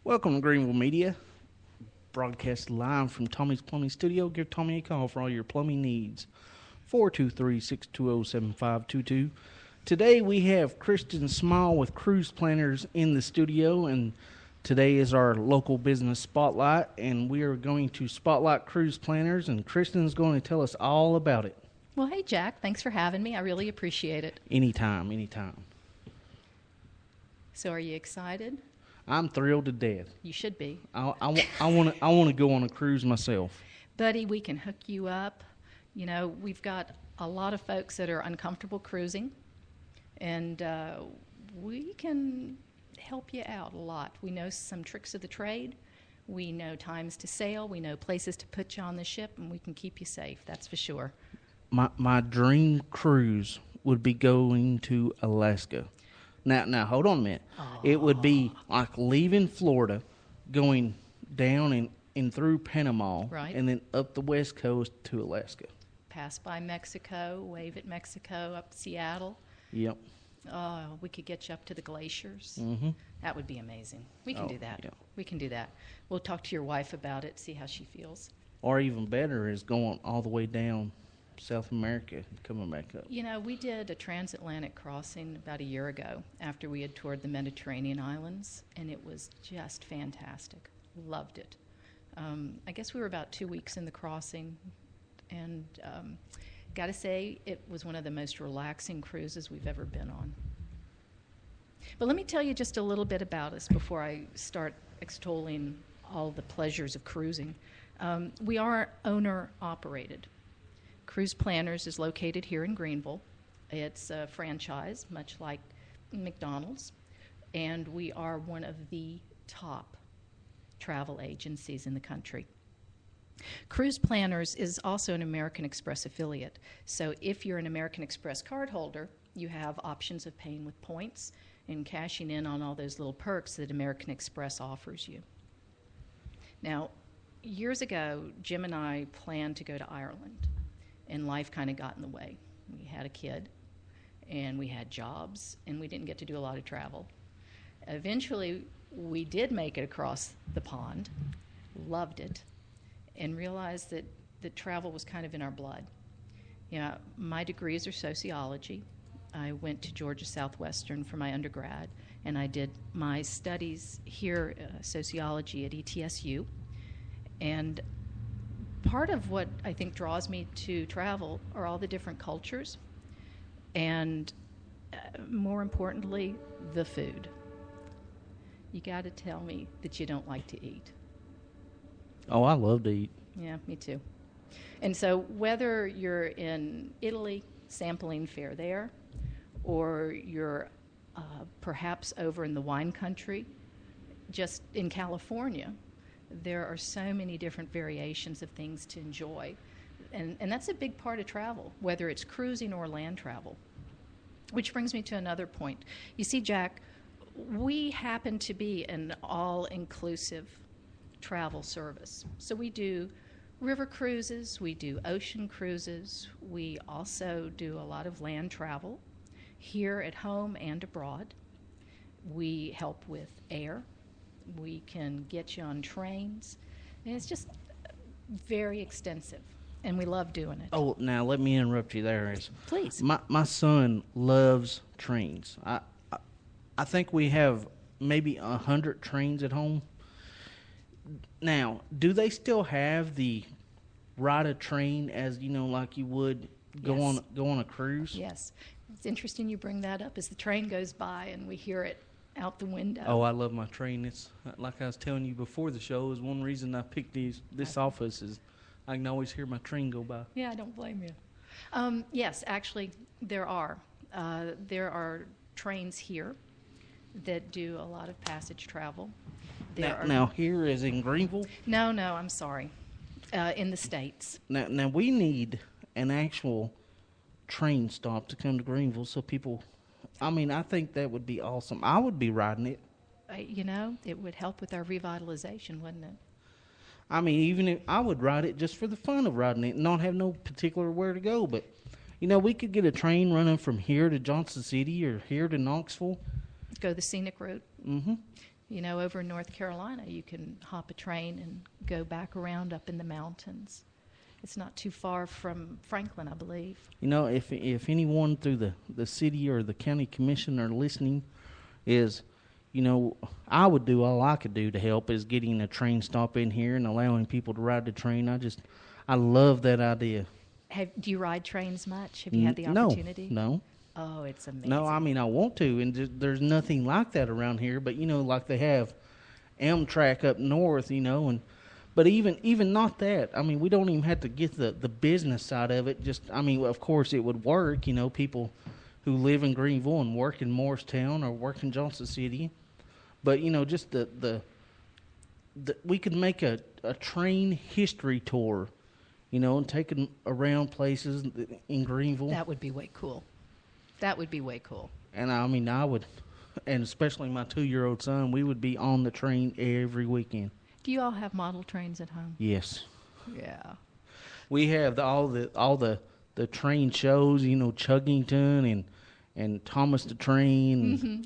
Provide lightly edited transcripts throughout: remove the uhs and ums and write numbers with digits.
Welcome to Greenville Media, broadcast live from Tommy's Plumbing Studio. Give Tommy a call for all your plumbing needs. 423-620-7522. Today we have Kristen Small with Cruise Planners in the studio, and today is our local business spotlight, and we are going to spotlight cruise planners, and Kristen's going to tell us all about it. Well, hey, Jack. Thanks for having me. I really appreciate it. Anytime, anytime. So are you excited? I'm thrilled to death. You should be. I want to go on a cruise myself. Buddy, we can hook you up. You know, we've got a lot of folks that are uncomfortable cruising, and we can help you out a lot. We know some tricks of the trade. We know times to sail. We know places to put you on the ship, and we can keep you safe. That's for sure. My dream cruise would be going to Alaska. Now, hold on a minute. Oh. It would be like leaving Florida, going down and through Panama, Right. and then up the west coast to Alaska. Pass by Mexico, wave at Mexico, up Seattle. Yep. Oh, we could get you up to the glaciers. Mm-hmm. That would be amazing. We can Oh, do that. yeah. We can do that. We'll talk to your wife about it, see how she feels. Or even better is going all the way down South America and coming back up. You know, we did a transatlantic crossing about a year ago after we had toured the Mediterranean islands, and it was just fantastic. Loved it. I guess we were about 2 weeks in the crossing, and got to say, it was one of the most relaxing cruises we've ever been on. But let me tell you just a little bit about us before I start extolling all the pleasures of cruising. We are owner-operated. Cruise Planners is located here in Greenville. It's a franchise, much like McDonald's, and we are one of the top travel agencies in the country. Cruise Planners is also an American Express affiliate, so if you're an American Express cardholder, you have options of paying with points and cashing in on all those little perks that American Express offers you. Now, years ago, Jim and I planned to go to Ireland, and life kind of got in the way. We had a kid, and we had jobs, and we didn't get to do a lot of travel. Eventually, we did make it across the pond, loved it, and realized that travel was kind of in our blood. You know, my degrees are sociology. I went to Georgia Southwestern for my undergrad, and I did my studies here, sociology at ETSU. And part of what I think draws me to travel are all the different cultures, and more importantly, the food. You got to tell me that you don't like to eat. Oh, I love to eat. Yeah, me too. And so whether you're in Italy sampling fare there, or you're perhaps over in the wine country, just in California, there are so many different variations of things to enjoy. And that's a big part of travel, whether it's cruising or land travel. Which brings me to another point. You see, Jack, we happen to be an all-inclusive travel service. So we do river cruises, we do ocean cruises, we also do a lot of land travel here at home and abroad. We help with air. We can get you on trains. And it's just very extensive, and we love doing it. Oh, now let me interrupt you there. Please. My son loves trains. I think we have maybe 100 trains at home. Now, do they still have the ride a train as, you know, like you would go Yes. on a cruise? Yes. It's interesting you bring that up as the train goes by and we hear it out the window. Oh, I love my train. It's like I was telling you before the show, is one reason I picked this office is I can always hear my train go by. Yeah, I don't blame you. Yes, actually, there are. There are trains here that do a lot of passage travel. Now here is in Greenville. No, I'm sorry. In the States. Now we need an actual train stop to come to Greenville so people. I mean, I think that would be awesome. I would be riding it. You know, it would help with our revitalization, wouldn't it? I mean, even if I would ride it just for the fun of riding it and not have no particular where to go. But, you know, we could get a train running from here to Johnson City or here to Knoxville. Go the scenic route. Mm-hmm. You know, over in North Carolina, you can hop a train and go back around up in the mountains. It's not too far from Franklin, I believe. You know, if anyone through the city or the county commission are listening, is, you know, I would do all I could do to help is getting a train stop in here and allowing people to ride the train. I love that idea. Do you ride trains much? Have you had the opportunity? No. Oh, it's amazing. No, I mean, I want to, and there's nothing like that around here. But, you know, like they have Amtrak up north, you know, but even not that. I mean, we don't even have to get the business side of it. Just, I mean, of course it would work, you know, people who live in Greenville and work in Morristown or work in Johnson City. But, you know, just the we could make a train history tour, you know, and take them around places in Greenville. That would be way cool. That would be way cool. And I mean, I would, and especially my 2-year-old son, we would be on the train every weekend. Do you all have model trains at home? Yes. Yeah. We have all the train shows, you know, Chuggington and Thomas the Train. Mm-hmm.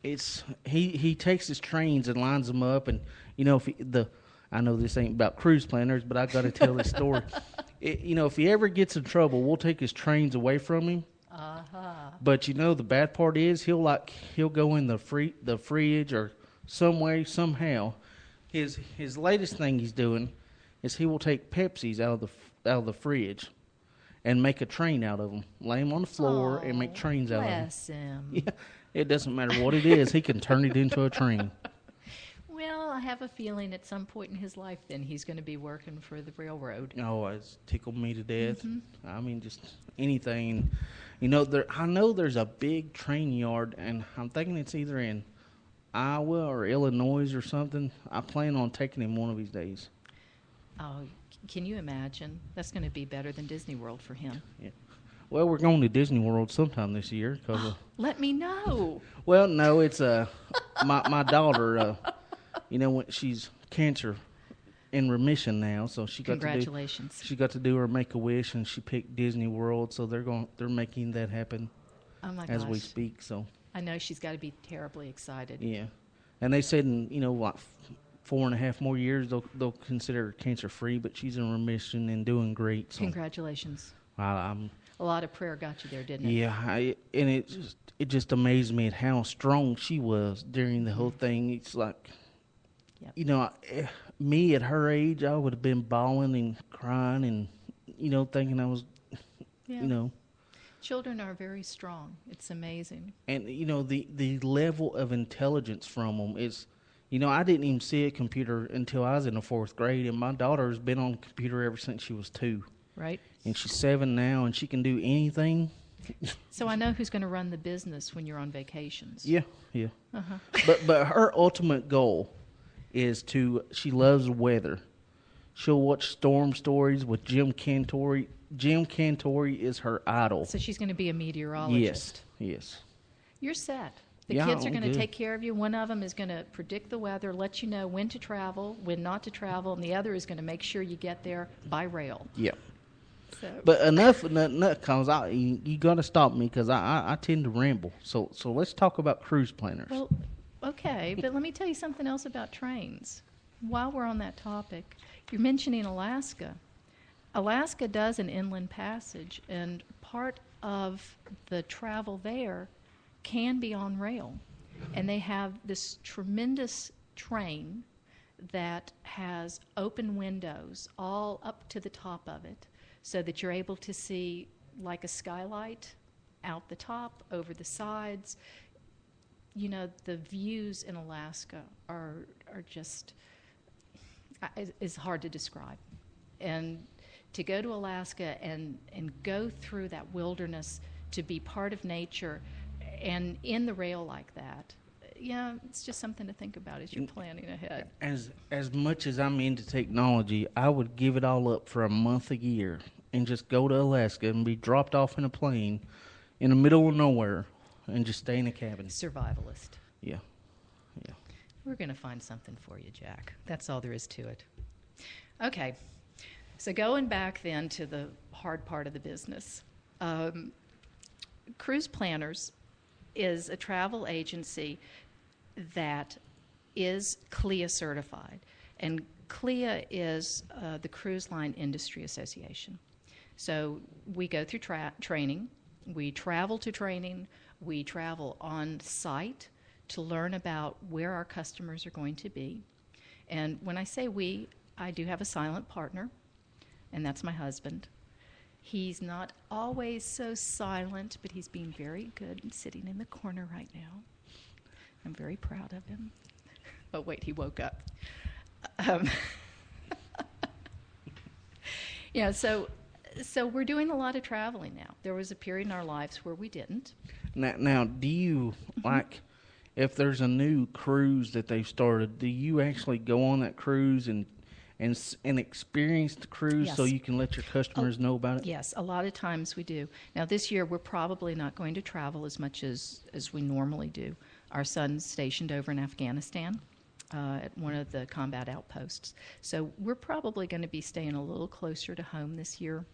It's he takes his trains and lines them up, and you know, I know this ain't about cruise planners, but I got to tell this story. You know, if he ever gets in trouble, we'll take his trains away from him. But you know, the bad part is he'll go in the fridge or some way, somehow. His latest thing he's doing is he will take Pepsis out of the fridge and make a train out of them. Lay them on the floor and make trains out of them. Bless him. Yeah, it doesn't matter what it is. He can turn it into a train. Well, I have a feeling at some point in his life then he's going to be working for the railroad. Oh, it's tickled me to death. Mm-hmm. I mean, just anything. You know, I know there's a big train yard, and I'm thinking it's either in Iowa or Illinois or something. I plan on taking him one of these days. Oh, can you imagine? That's going to be better than Disney World for him. Yeah. Well, we're going to Disney World sometime this year. Let me know. Well, no, it's my daughter. You know, when she's cancer in remission now, so she got Congratulations. she got to do her Make-A-Wish, and she picked Disney World, so they're making that happen as we speak. So I know she's got to be terribly excited. Yeah, and they said in, you know, like 4.5 more years they'll consider her cancer free, but she's in remission and doing great. So Congratulations. I'm a lot of prayer got you there, didn't it? Yeah, and it just amazed me at how strong she was during the whole thing. It's like, yep. You know, me at her age, I would have been bawling and crying and, you know, thinking I was, Yeah. you know. Children are very strong. It's amazing. And, you know, the level of intelligence from them is, you know, I didn't even see a computer until I was in the 4th grade, and my daughter's been on a computer ever since she was 2. Right. And she's 7 now, and she can do anything. So I know who's going to run the business when you're on vacations. Yeah. Uh-huh. But her ultimate goal is she loves weather. She'll watch storm stories with Jim Cantori. Jim Cantori is her idol. So she's going to be a meteorologist. Yes. You're set. The Yeah, kids are I'm going to good. take care of you. One of them is going to predict the weather, let you know when to travel, when not to travel, and the other is going to make sure you get there by rail. Yeah. So. But enough, because you got to stop me because I tend to ramble. So let's talk about cruise planners. Well, okay, but let me tell you something else about trains. While we're on that topic, you're mentioning Alaska. Alaska does an inland passage, and part of the travel there can be on rail. And they have this tremendous train that has open windows all up to the top of it, so that you're able to see like a skylight out the top, over the sides. You know, the views in Alaska are just, it's hard to describe. And to go to Alaska and go through that wilderness, to be part of nature and in the rail like that, yeah, it's just something to think about as you're planning ahead. As much as I'm into technology, I would give it all up for a month a year and just go to Alaska and be dropped off in a plane in the middle of nowhere and just stay in a cabin. Survivalist. Yeah. We're going to find something for you, Jack. That's all there is to it. Okay. So going back then to the hard part of the business, Cruise Planners is a travel agency that is CLIA certified. And CLIA is the Cruise Line Industry Association. So we go through training, we travel to training, we travel on site to learn about where our customers are going to be. And when I say we, I do have a silent partner, and that's my husband. He's not always so silent, but he's being very good and sitting in the corner right now. I'm very proud of him. Oh, wait, he woke up. Yeah, so we're doing a lot of traveling now. There was a period in our lives where we didn't. Now do you, like, if there's a new cruise that they've started, do you actually go on that cruise and experience the cruise Yes. so you can let your customers know about it? Yes, a lot of times we do. Now, this year, we're probably not going to travel as much as we normally do. Our son's stationed over in Afghanistan at one of the combat outposts. So we're probably going to be staying a little closer to home this year.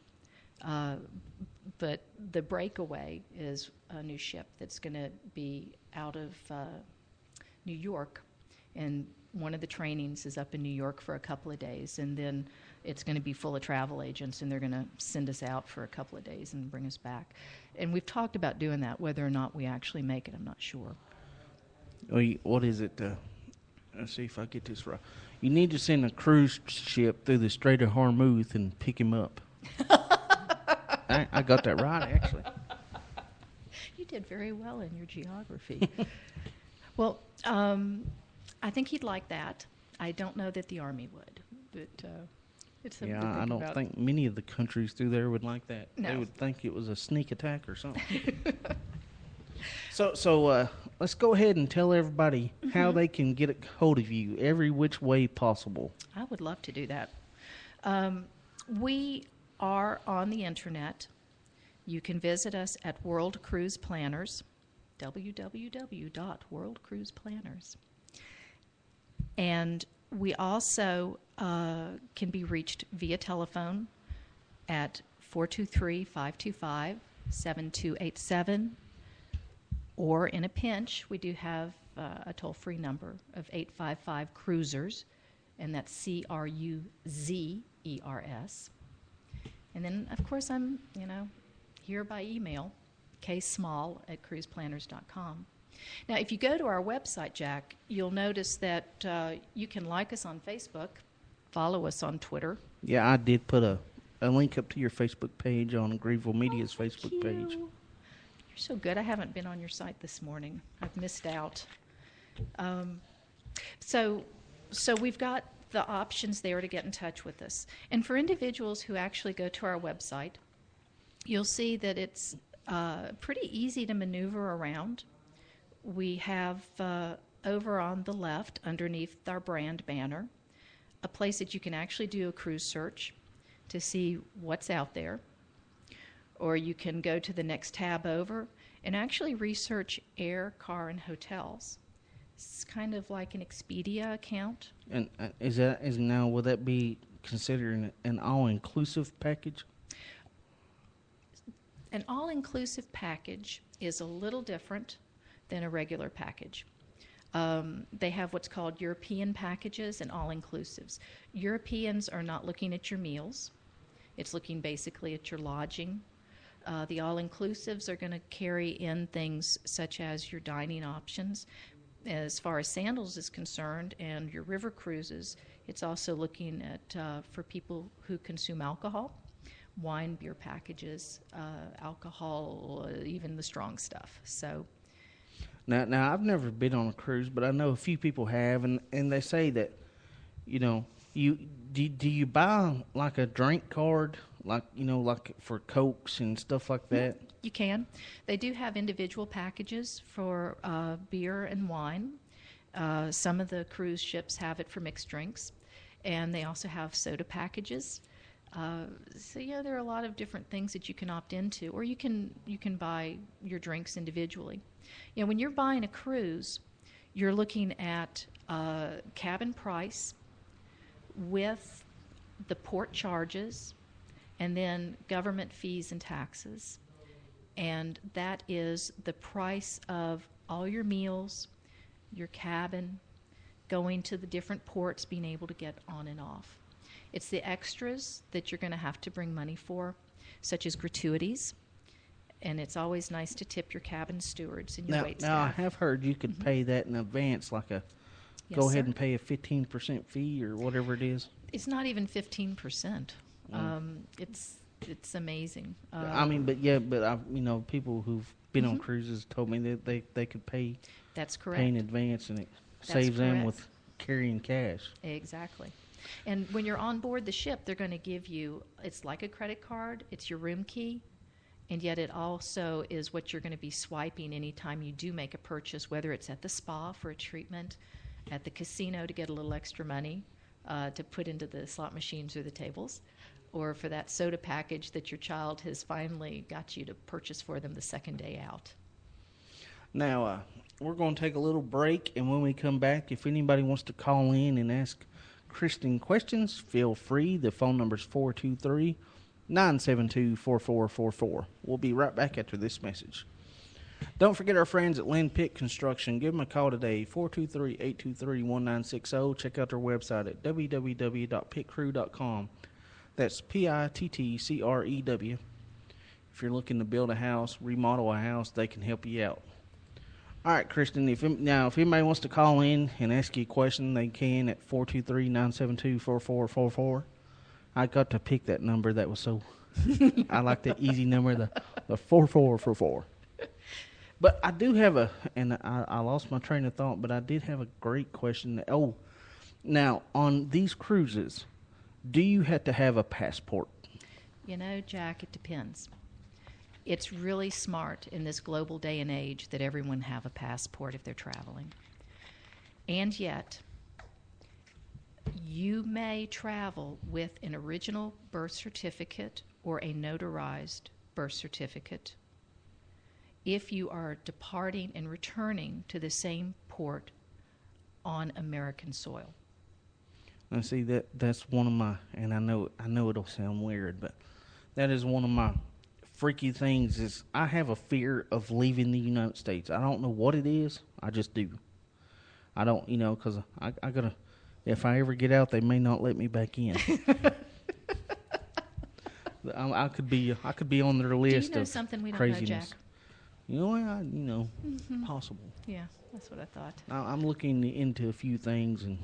But the Breakaway is a new ship that's going to be out of New York, and one of the trainings is up in New York for a couple of days, and then it's going to be full of travel agents, and they're going to send us out for a couple of days and bring us back. And we've talked about doing that. Whether or not we actually make it, I'm not sure. What is it? Let's see if I get this right. You need to send a cruise ship through the Strait of Hormuz and pick him up. I got that right, actually. You did very well in your geography. Well, I think he'd like that. I don't know that the Army would, but it's something to think I don't about. think many of the countries through there would like that. No. They would think it was a sneak attack or something. So let's go ahead and tell everybody how they can get a hold of you every which way possible. I would love to do that. We are on the internet. You can visit us at World Cruise Planners, www.worldcruiseplanners. And we also can be reached via telephone at 423-525-7287. Or in a pinch, we do have a toll-free number of 855-CRUISERS, and that's CRUZERS. And then, of course, I'm, here by email, ksmall@cruiseplanners.com. Now, if you go to our website, Jack, you'll notice that you can like us on Facebook, follow us on Twitter. Yeah, I did put a link up to your Facebook page on Grieville Media's Thank Facebook page. you. You're so good. I haven't been on your site this morning. I've missed out. So we've got the options there to get in touch with us. And for individuals who actually go to our website, you'll see that it's pretty easy to maneuver around. We have over on the left, underneath our brand banner, a place that you can actually do a cruise search to see what's out there. Or you can go to the next tab over and actually research air, car, and hotels. It's kind of like an Expedia account. And will that be considered an all-inclusive package? An all-inclusive package is a little different than a regular package. They have what's called European packages and all-inclusives. Europeans are not looking at your meals. It's looking basically at your lodging. The all-inclusives are going to carry in things such as your dining options. As far as Sandals is concerned and your river cruises, it's also looking at for people who consume alcohol, wine, beer packages, alcohol, even the strong stuff. So now I've never been on a cruise, but I know a few people have, and they say that, do you buy like a drink card, like for Cokes and stuff like that? You can. They do have individual packages for beer and wine. Some of the cruise ships have it for mixed drinks, and they also have soda packages. There are a lot of different things that you can opt into, or you can buy your drinks individually. When you're buying a cruise, you're looking at cabin price with the port charges, and then government fees and taxes. And that is the price of all your meals, your cabin, going to the different ports, being able to get on and off. It's the extras that you're going to have to bring money for, such as gratuities. And it's always nice to tip your cabin stewards and your wait staff. Now, I have heard you could pay that in advance, like go ahead and pay a 15% fee or whatever it is. It's not even 15%. It's amazing. But people who've been on cruises told me that they could pay. That's correct. Pay in advance, and it saves them with carrying cash. Exactly. And when you're on board the ship, they're going to give you, it's like a credit card, it's your room key, and yet it also is what you're going to be swiping anytime you do make a purchase, whether it's at the spa for a treatment, at the casino to get a little extra money to put into the slot machines or the tables, or for that soda package that your child has finally got you to purchase for them the second day out. Now, we're going to take a little break, and when we come back, if anybody wants to call in and ask Kristen questions, feel free. The phone number is 423-972-4444. We'll be right back after this message. Don't forget our friends at Lynn Pitt Construction. Give them a call today, 423-823-1960. Check out their website at www.pitcrew.com. That's PITTCREW. If you're looking to build a house, remodel a house, they can help you out. All right, Kristen, if anybody wants to call in and ask you a question, they can at 423-972-4444. I got to pick that number. That was so... I like that easy number, the 4444. But I do have I lost my train of thought, but I did have a great question. Now, on these cruises, do you have to have a passport? Jack, it depends. It's really smart in this global day and age that everyone have a passport if they're traveling. And yet, you may travel with an original birth certificate or a notarized birth certificate if you are departing and returning to the same port on American soil. Now, see, that's one of my, and I know it'll sound weird, but that is one of my freaky things is I have a fear of leaving the United States. I don't know what it is. I just do. I don't, because I gotta, if I ever get out, they may not let me back in. I could be on their list of something we don't craziness. know, Jack? Possible. Yeah, that's what I thought. I'm looking into a few things, and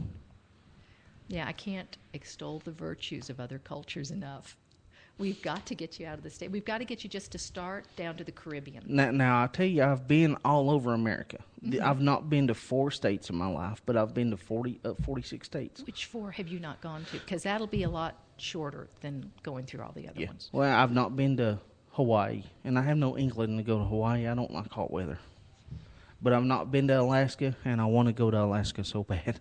yeah, I can't extol the virtues of other cultures enough. We've got to get you out of the state. We've got to get you just to start down to the Caribbean. Now I tell you, I've been all over America. I've not been to 4 states in my life, but I've been to 46 states. Which 4 have you not gone to? Because that'll be a lot shorter than going through all the other ones. Well, I've not been to Hawaii, and I have no inkling to go to Hawaii. I don't like hot weather. But I've not been to Alaska, and I want to go to Alaska so bad.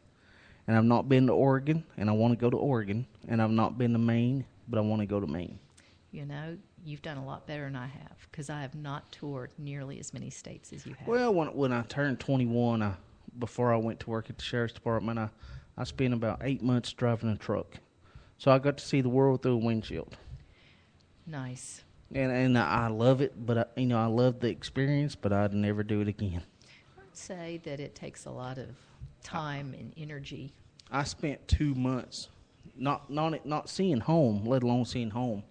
And I've not been to Oregon, and I want to go to Oregon. And I've not been to Maine, but I want to go to Maine. You've done a lot better than I have, because I have not toured nearly as many states as you have. Well, when I turned 21, before I went to work at the Sheriff's Department, I spent about 8 months driving a truck. So I got to see the world through a windshield. Nice. And I love it, but I love the experience, but I'd never do it again. I'd say that it takes a lot of time and energy. I spent 2 months not seeing home, let alone seeing home.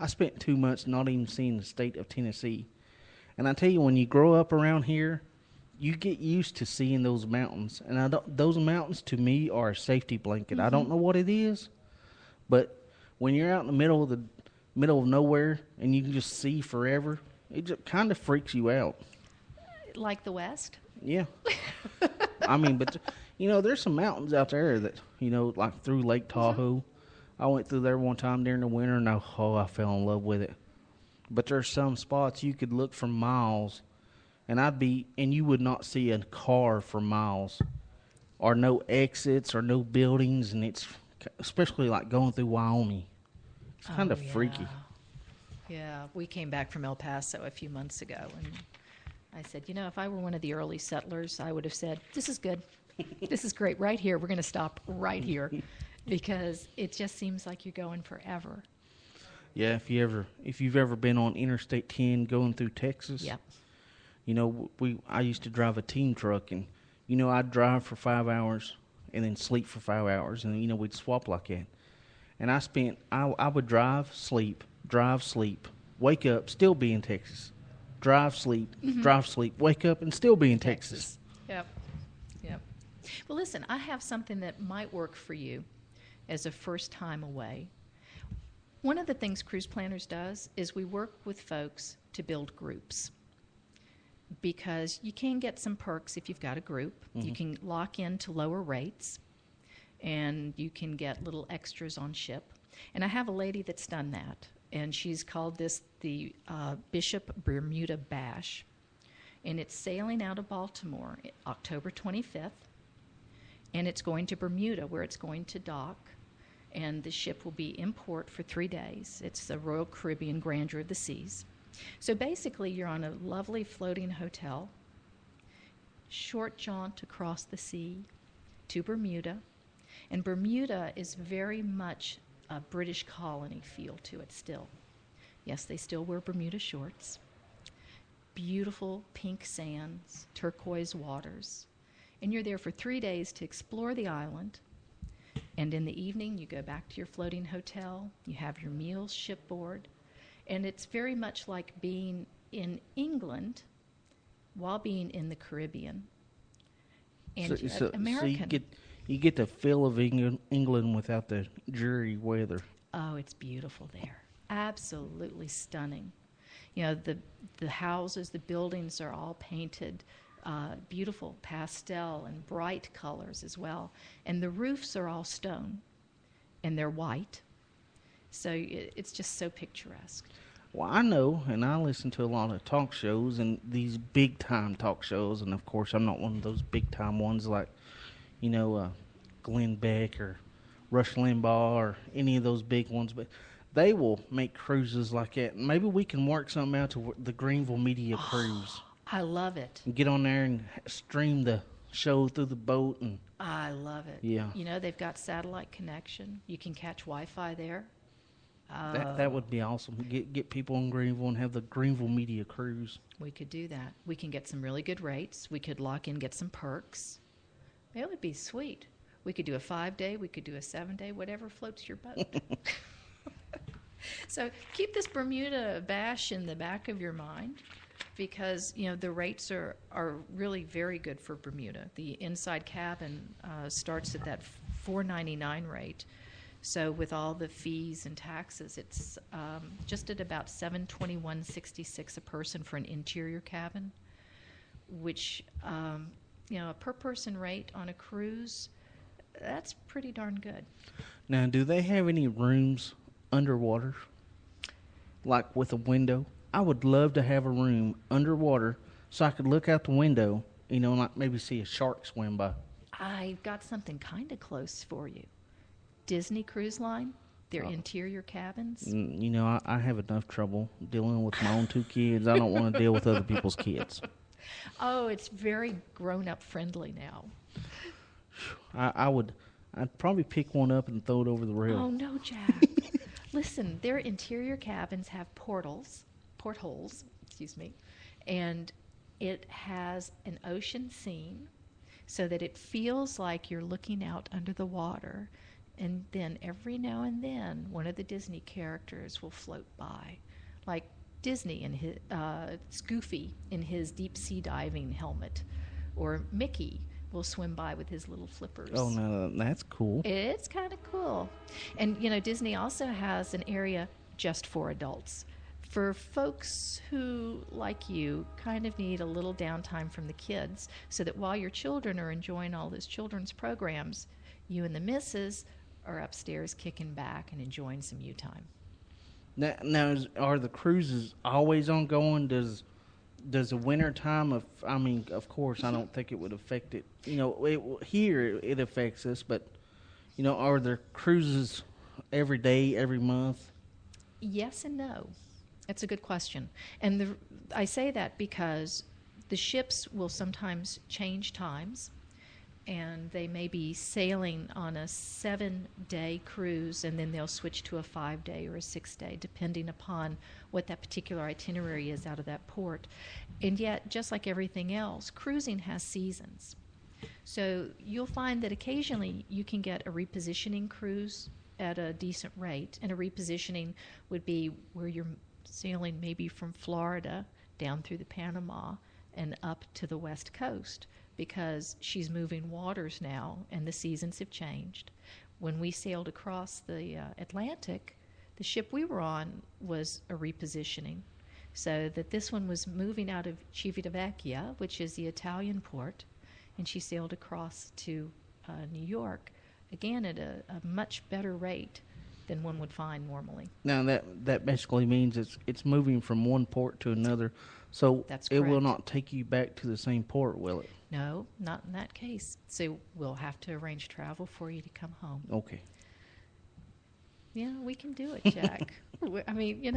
I spent 2 months not even seeing the state of Tennessee. And I tell you, when you grow up around here, you get used to seeing those mountains. And those mountains, to me, are a safety blanket. I don't know what it is, but when you're out in the middle of nowhere and you can just see forever, it just kind of freaks you out. Like the West? Yeah. But there's some mountains out there that, like through Lake Tahoe. I went through there one time during the winter, and I fell in love with it. But there's some spots you could look for miles, and you would not see a car for miles, or no exits, or no buildings, and it's especially like going through Wyoming. It's kind of freaky. Yeah, we came back from El Paso a few months ago, and I said, if I were one of the early settlers, I would have said, this is good. This is great. Right here. We're going to stop right here. Because it just seems like you're going forever. Yeah, if you've ever been on Interstate 10 going through Texas, yep. I used to drive a team truck, and I'd drive for 5 hours, and then sleep for 5 hours, and we'd swap like that. And I would drive, sleep, wake up, still be in Texas. Drive, sleep, wake up, and still be in Texas. Yep. Yep. Well, listen, I have something that might work for you as a first time away. One of the things Cruise Planners does is we work with folks to build groups, because you can get some perks if you've got a group. You can lock into lower rates, and you can get little extras on ship. And I have a lady that's done that, and she's called this the Bishop Bermuda Bash. And it's sailing out of Baltimore October 25th, and it's going to Bermuda, where it's going to dock, and the ship will be in port for 3 days. It's the Royal Caribbean Grandeur of the Seas. So basically, you're on a lovely floating hotel, short jaunt across the sea to Bermuda, and Bermuda is very much a British colony feel to it still. Yes, they still wear Bermuda shorts. Beautiful pink sands, turquoise waters. And you're there for 3 days to explore the island. And in the evening, you go back to your floating hotel. You have your meals shipboard. And it's very much like being in England while being in the Caribbean. And American. So you get the feel of England without the dreary weather. Oh, it's beautiful there. Absolutely stunning. The houses, the buildings are all painted beautiful pastel and bright colors as well. And the roofs are all stone, and they're white. So it's just so picturesque. Well, I know, and I listen to a lot of talk shows, and these big-time talk shows, and of course I'm not one of those big-time ones like, Glenn Beck or Rush Limbaugh or any of those big ones, but they will make cruises like that. Maybe we can work something out to the Greenville Media Cruise. I love it. And get on there and stream the show through the boat. And I love it. Yeah. They've got satellite connection. You can catch Wi-Fi there. That would be awesome. Get people in Greenville and have the Greenville Media Cruise. We could do that. We can get some really good rates. We could lock in, get some perks. It would be sweet. We could do a 5-day. We could do a 7-day, whatever floats your boat. So keep this Bermuda Bash in the back of your mind, because the rates are really very good for Bermuda. The inside cabin starts at that $4.99 rate. So with all the fees and taxes, it's just at about $721.66 a person for an interior cabin, which a per person rate on a cruise, that's pretty darn good. Now, do they have any rooms underwater, like with a window? I would love to have a room underwater so I could look out the window, and like maybe see a shark swim by. I've got something kind of close for you. Disney Cruise Line, their interior cabins. I have enough trouble dealing with my own 2 kids. I don't want to deal with other people's kids. Oh, it's very grown-up friendly now. I'd probably pick one up and throw it over the rail. Oh, no, Jack. Listen, their interior cabins have portholes, and it has an ocean scene so that it feels like you're looking out under the water, and then every now and then one of the Disney characters will float by, like Disney in his Goofy in his deep sea diving helmet, or Mickey will swim by with his little flippers. Oh, no, that's cool. It's kind of cool. And, Disney also has an area just for adults. For folks who, like you, kind of need a little downtime from the kids, so that while your children are enjoying all those children's programs, you and the missus are upstairs kicking back and enjoying some you time. Now, are the cruises always ongoing? Does the winter time of course, I don't think it would affect it. Here it affects us, but are there cruises every day, every month? Yes and no. That's a good question. And I say that because the ships will sometimes change times, and they may be sailing on a 7-day cruise, and then they'll switch to a 5-day or a 6-day, depending upon what that particular itinerary is out of that port. And yet, just like everything else, cruising has seasons. So you'll find that occasionally you can get a repositioning cruise at a decent rate. And a repositioning would be where you're sailing maybe from Florida down through the Panama and up to the West Coast, because she's moving waters now and the seasons have changed. When we sailed across the Atlantic, the ship we were on was a repositioning. So that this one was moving out of Civitavecchia, which is the Italian port, and she sailed across to New York, again at a much better rate than one would find normally. Now that basically means it's moving from one port to another, so That's it will correct. not take you back to the same port, will it? No, not in that case. So we'll have to arrange travel for you to come home. Okay. Yeah, we can do it, Jack. I mean,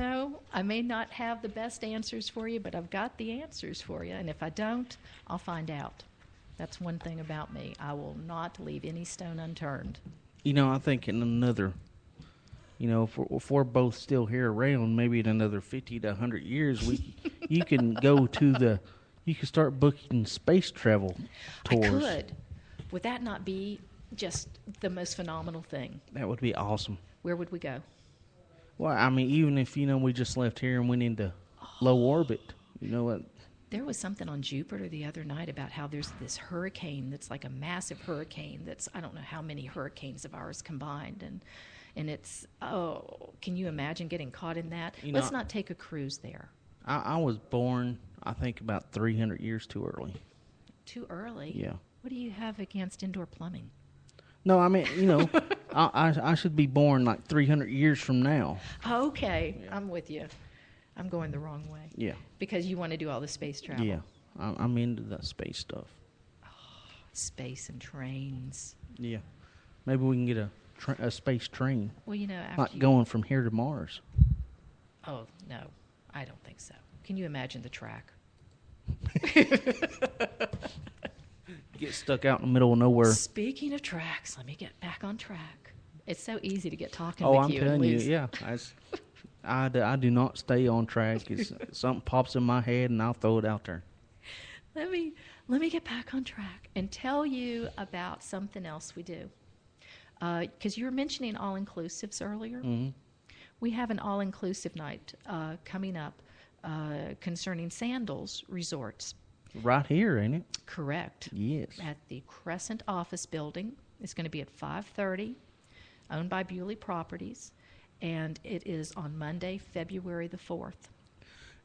I may not have the best answers for you, but I've got the answers for you. And if I don't, I'll find out. That's one thing about me. I will not leave any stone unturned. I think in another, if we're both still here around, maybe in another 50 to 100 years, you can you can start booking space travel tours. I could. Would that not be just the most phenomenal thing? That would be awesome. Where would we go? Well, I mean, even if, we just left here and went into low orbit, what? There was something on Jupiter the other night about how there's this hurricane that's like a massive hurricane that's, I don't know how many hurricanes of ours combined. And it's, can you imagine getting caught in that? Let's not take a cruise there. I was born, I think, about 300 years too early. Too early? Yeah. What do you have against indoor plumbing? No, I mean, I should be born like 300 years from now. Okay, yeah. I'm with you. I'm going the wrong way. Yeah. Because you want to do all the space travel. Yeah, I'm into that space stuff. Oh, space and trains. Yeah. Maybe we can get a space train. Well, after like going from here to Mars. Oh, no, I don't think so. Can you imagine the track? Get stuck out in the middle of nowhere. Speaking of tracks, let me get back on track. It's so easy to get talking with I'm you. Oh, I'm telling you, yeah. I do not stay on track. Something pops in my head, and I'll throw it out there. Let me get back on track and tell you about something else we do. Because you were mentioning all-inclusives earlier. Mm-hmm. We have an all-inclusive night coming up concerning Sandals Resorts. Right here, ain't it? Correct. Yes. At the Crescent Office Building. It's going to be at 5:30, owned by Bewley Properties, and it is on Monday, February the 4th.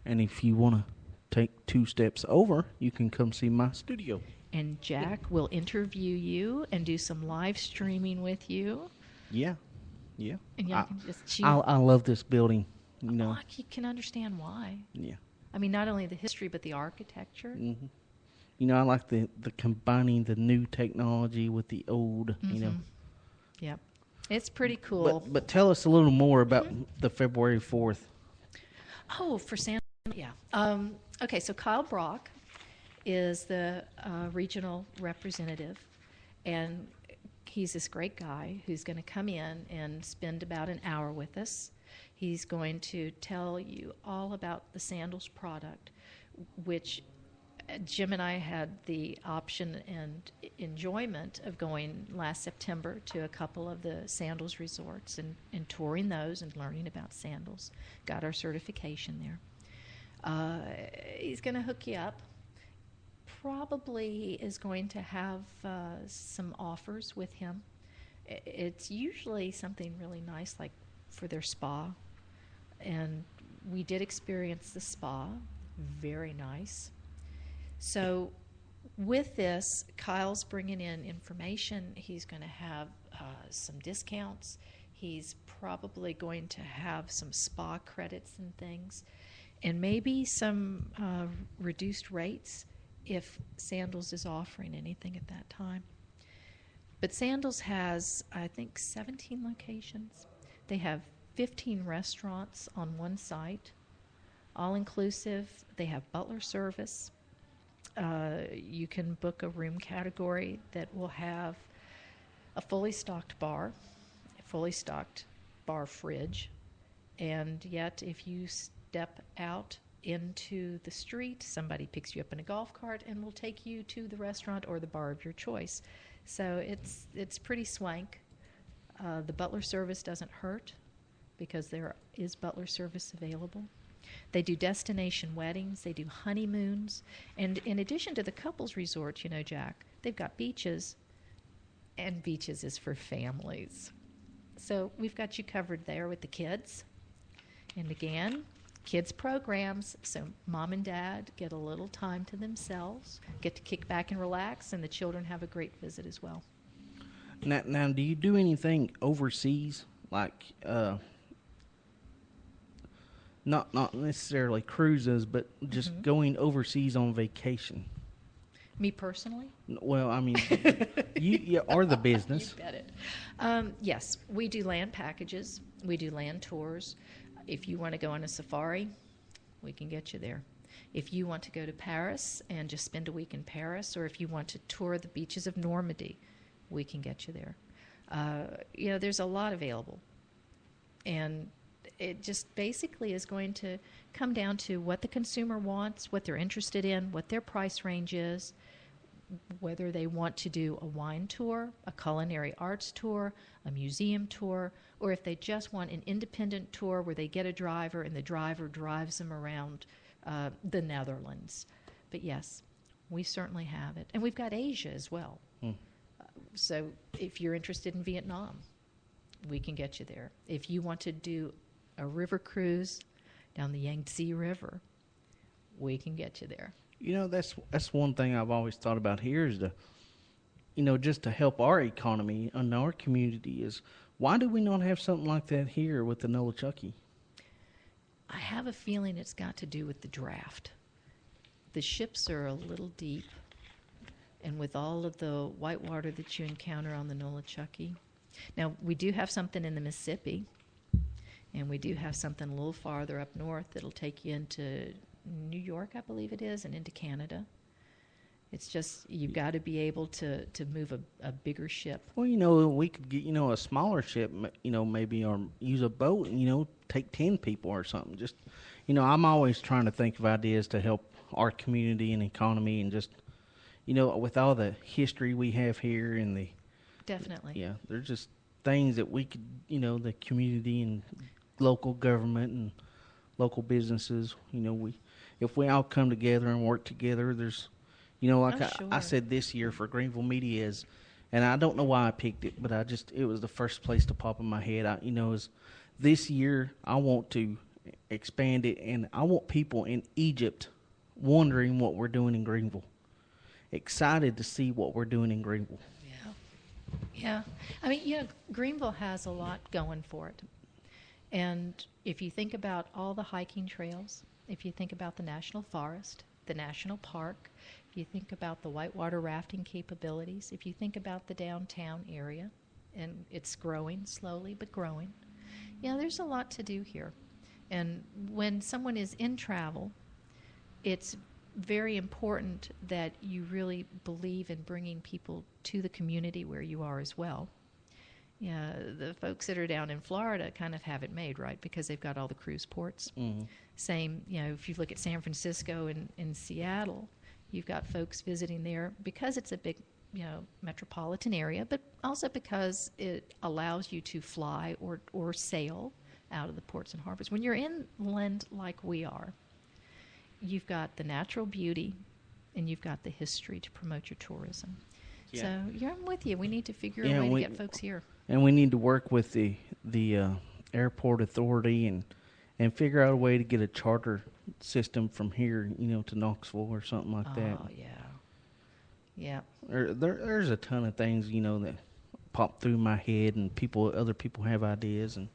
And if you want to take 2 steps over, you can come see my studio. And Jack will interview you and do some live streaming with you. Yeah. Yeah. And y'all can just choose. I love this building. I can understand why. Yeah. I mean, not only the history, but the architecture. Mm-hmm. I like the combining the new technology with the old, Yep. It's pretty cool. But tell us a little more about the February 4th. Oh, for Santa, yeah. Okay, so Kyle Brock is the regional representative, and he's this great guy who's going to come in and spend about an hour with us. He's going to tell you all about the Sandals product, which Jim and I had the option and enjoyment of going last September to a couple of the Sandals resorts and touring those and learning about Sandals. Got our certification there. He's going to hook you up. Probably is going to have some offers with him. It's usually something really nice, like for their spa. And we did experience the spa. Very nice. So with this, Kyle's bringing in information. He's going to have some discounts. He's probably going to have some spa credits and things, and maybe some reduced rates if Sandals is offering anything at that time. But Sandals has, I think, 17 locations. They have 15 restaurants on one site, all-inclusive. They have butler service. You can book a room category that will have a fully stocked bar, a fully stocked bar fridge, and yet if you step out into the street. Somebody picks you up in a golf cart and will take you to the restaurant or the bar of your choice. So it's pretty swank. The butler service doesn't hurt because there is butler service available. They do destination weddings. They do honeymoons. And in addition to the couples resort, you know, Jack, they've got beaches, and beaches is for families. So we've got you covered there with the kids. And again, kids programs, so mom and dad get a little time to themselves, get to kick back and relax, and the children have a great visit as well. Now, do you do anything overseas, like not necessarily cruises, but just going overseas on vacation? Me personally? Well, I mean, you are the business. You bet it. Yes, we do land packages. We do land tours. If you want to go on a safari, we can get you there. If you want to go to Paris and just spend a week in Paris, or if you want to tour the beaches of Normandy, we can get you there. You know, there's a lot available. And it just basically is going to come down to what the consumer wants, what they're interested in, what their price range is, whether they want to do a wine tour, a culinary arts tour, a museum tour, or if they just want an independent tour where they get a driver and the driver drives them around the Netherlands. But yes, we certainly have it. And we've got Asia as well. So if you're interested in Vietnam, we can get you there. If you want to do a river cruise down the Yangtze River, we can get you there. You know, that's one thing I've always thought about here is just to help our economy and our community is, why do we not have something like that here with the Nolichucky? I have a feeling it's got to do with the draft. The ships are a little deep, and with all of the white water that you encounter on the Nolichucky. Now, we do have something in the Mississippi, and we do have something a little farther up north that'll take you into New York, I believe it is, and into Canada. It's just you've got to be able to move a bigger ship. Well, we could get, a smaller ship, maybe, or use a boat and, take 10 people or something. Just, I'm always trying to think of ideas to help our community and economy and just, with all the history we have here and the... Definitely. Yeah, there's just things that we could, the community and local government and local businesses, if we all come together and work together, there's, I said this year for Greenville Media is, and I don't know why I picked it, but it was the first place to pop in my head. Is this year I want to expand it, and I want people in Egypt wondering what we're doing in Greenville, excited to see what we're doing in Greenville. Yeah. I mean, Greenville has a lot going for it. And if you think about all the hiking trails, if you think about the National Forest, the National Park, if you think about the whitewater rafting capabilities, if you think about the downtown area, and it's growing slowly but growing, there's a lot to do here. And when someone is in travel, it's very important that you really believe in bringing people to the community where you are as well. Yeah, the folks that are down in Florida kind of have it made, right? Because they've got all the cruise ports. Mm-hmm. Same, if you look at San Francisco and Seattle, you've got folks visiting there because it's a big, metropolitan area, but also because it allows you to fly or sail out of the ports and harbors. When you're inland like we are, you've got the natural beauty and you've got the history to promote your tourism. Yeah. So I'm with you. We need to figure a way to get folks here. And we need to work with the airport authority and figure out a way to get a charter system from here, to Knoxville or something like that. Oh, yeah. Yeah. There's a ton of things, that pop through my head, and other people have ideas, and,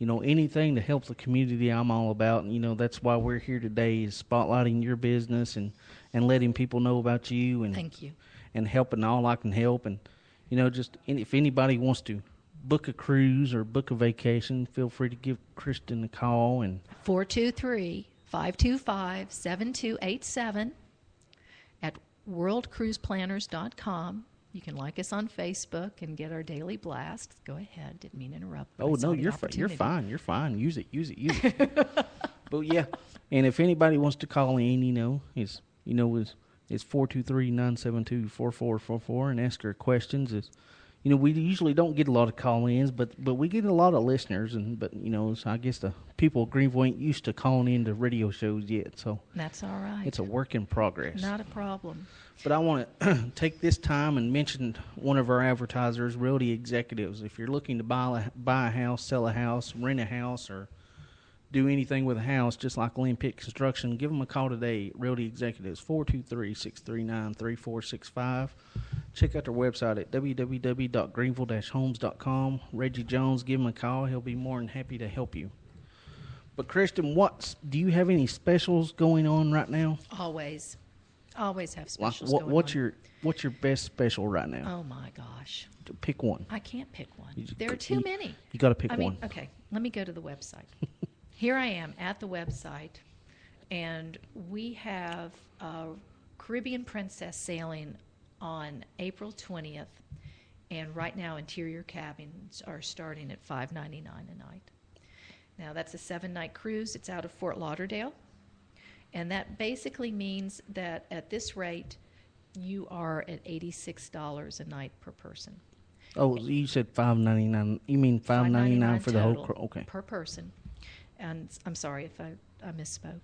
anything to help the community I'm all about. And, that's why we're here today, is spotlighting your business and letting people know about you. And thank you. And helping all I can help. And, if anybody wants to book a cruise or book a vacation, feel free to give Kristen a call. And 423-525-7287 at worldcruiseplanners.com. You can like us on Facebook and get our daily blasts. Go ahead. Didn't mean to interrupt. Oh, no, you're fine. You're fine. Use it. But yeah, and if anybody wants to call in, it's 423-972-4444 and ask her questions. We usually don't get a lot of call-ins, but we get a lot of listeners, so I guess the people of Greenville ain't used to calling into radio shows yet, so That's all right. it's a work in progress. Not a problem. But I want to take this time and mention one of our advertisers, Realty Executives. If you're looking to buy a house, sell a house, rent a house, or do anything with a house, just like Lynn Pitt Construction, give them a call today. Realty Executives, 423-639-3465. Check out their website at www.greenville-homes.com. Reggie Jones, give him a call. He'll be more than happy to help you. But Kristen, do you have any specials going on right now? Always have specials Like, going on. What's your best special right now? Oh my gosh. Pick one. I can't pick one. There are too many. You got to pick one. Okay, let me go to the website. Here I am at the website, and we have Caribbean Princess sailing on April 20th, and right now interior cabins are starting at $5.99 a night. Now that's a 7-night cruise. It's out of Fort Lauderdale, and that basically means that at this rate, you are at $86 a night per person. Oh, you said $5.99. You mean $5.99 for the whole cruise? Okay. Per person. And I'm sorry if I misspoke,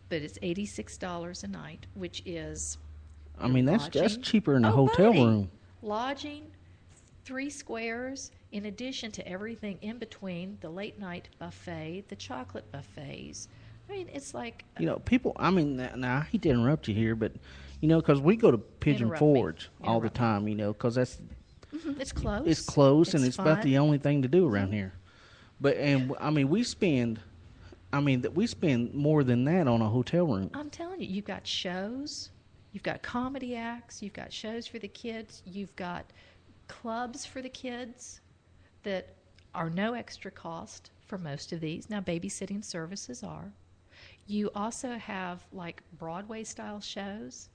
but it's $86 a night, which is that's cheaper than a hotel room. Lodging, 3 squares, in addition to everything in between, the late night buffet, the chocolate buffets. It's like people. Now I hate to interrupt you here, but because we go to Pigeon Forge all the time, because that's it's close. It's close, and it's fun. about the only thing to do around here. But we spend more than that on a hotel room. I'm telling you, you've got shows, you've got comedy acts, you've got shows for the kids, you've got clubs for the kids that are no extra cost for most of these. Now, babysitting services are. You also have like Broadway style shows.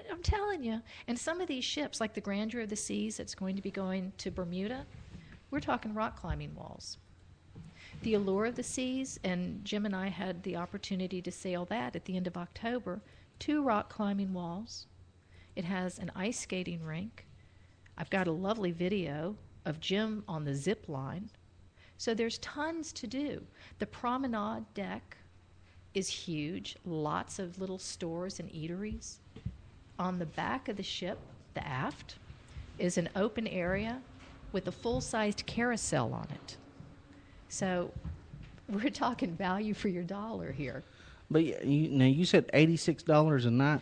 I'm telling you, and some of these ships, like the Grandeur of the Seas, that's going to be going to Bermuda. We're talking rock climbing walls. The Allure of the Seas, and Jim and I had the opportunity to sail that at the end of October, 2 rock climbing walls. It has an ice skating rink. I've got a lovely video of Jim on the zip line. So there's tons to do. The promenade deck is huge, lots of little stores and eateries. On the back of the ship, the aft, is an open area with a full-sized carousel on it. So we're talking value for your dollar here. But you said $86 a night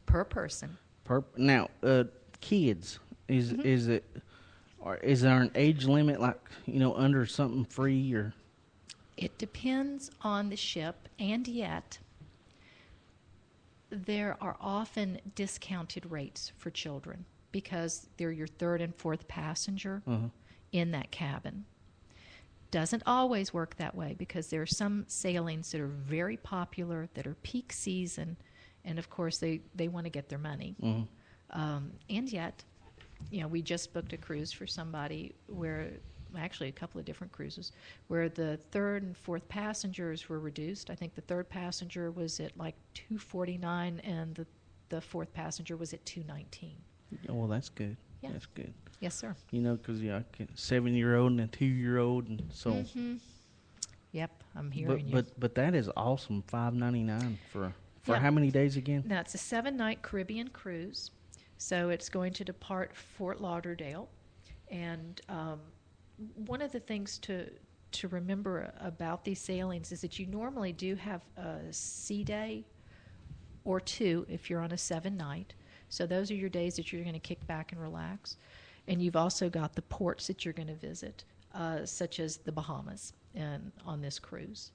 per person. Now, kids, is there an age limit, like under something free or? It depends on the ship, and yet there are often discounted rates for children because they're your 3rd and 4th passenger in that cabin. Doesn't always work that way because there are some sailings that are very popular, that are peak season, and of course they want to get their money. And yet, we just booked a cruise for somebody where, actually a couple of different cruises, where the 3rd and 4th passengers were reduced. I think the 3rd passenger was at like $249 and the 4th passenger was at $219. Oh, well, that's good. Yeah. That's good. Yes, sir. Because a 7-year-old and a 2-year-old, and so. Yep, I'm hearing you. But that is awesome. $5.99 for how many days again? Now it's a 7-night Caribbean cruise, so it's going to depart Fort Lauderdale, and one of the things to remember about these sailings is that you normally do have a sea day or 2 if you're on a 7-night. So those are your days that you're going to kick back and relax. And you've also got the ports that you're going to visit, such as the Bahamas on this cruise.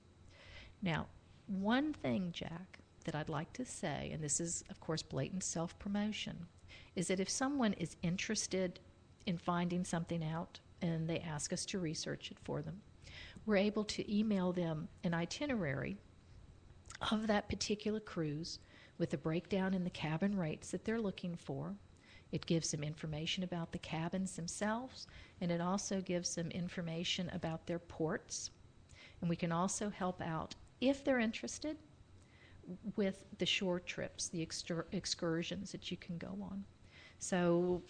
Now, one thing, Jack, that I'd like to say, and this is, of course, blatant self-promotion, is that if someone is interested in finding something out and they ask us to research it for them, we're able to email them an itinerary of that particular cruise with a breakdown in the cabin rates that they're looking for. It gives them information about the cabins themselves, and it also gives them information about their ports. And we can also help out if they're interested, with the shore trips, the excursions that you can go on. So